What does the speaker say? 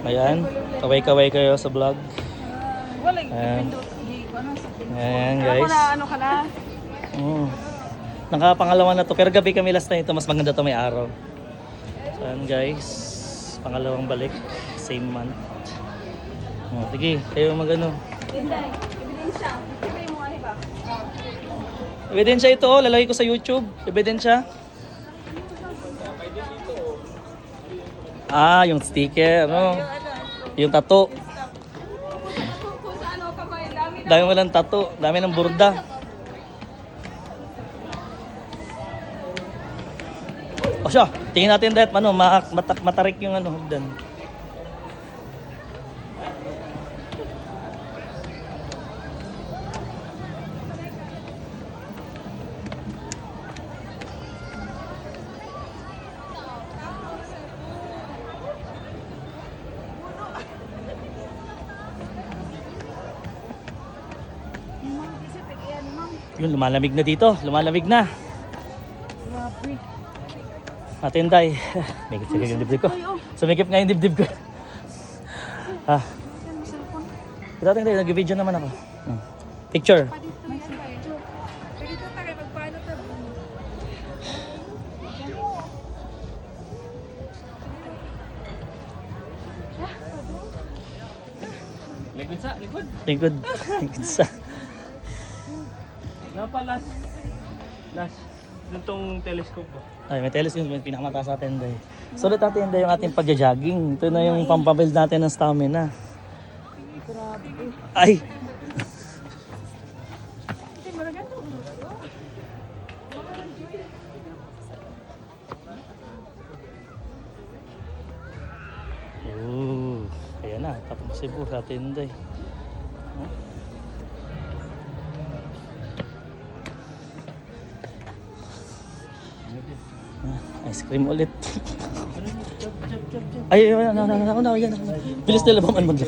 Ayan, kaway-kaway kayo sa vlog. Ayan. Ayan guys. Ano ka na? Nakapangalawa na to, pero gabi kami last time ito, mas maganda to may araw. So ayan guys, pangalawang balik, same month. Sige, kayo magano. Ebidensya. Ibigay mo ano ba? Ebidensya ito, lalagay ko sa YouTube. Ebidensya. Yung sticker, ano? Yung tattoo. Kung sa ano ka ba, dami na. Dami mo lang tattoo, dami ng burda. O siya, tingin natin dahil ano, matarik yung ano, hagdan. Yun, lumalamig na dito. Lumalamig na. Atin tay. May gitsigil yung dibdib ko. Sumikip nga yung dibdib ko. Kita tayo tayo. Nag-video naman ako. Picture. Likod sa, likod. Likod. Likod sa. Napalas. Last. Itong telescope ko. Ay, may telescope yung pinakamataas sa tenda eh. Sulit natin yung ating pagja-jogging. Ito na yung pampabuild natin ng stamina. Ay! Ayan na, tapos Cebu sa tenda eh. Ice cream ulit. Ay, yan. Bilis nila ba man mag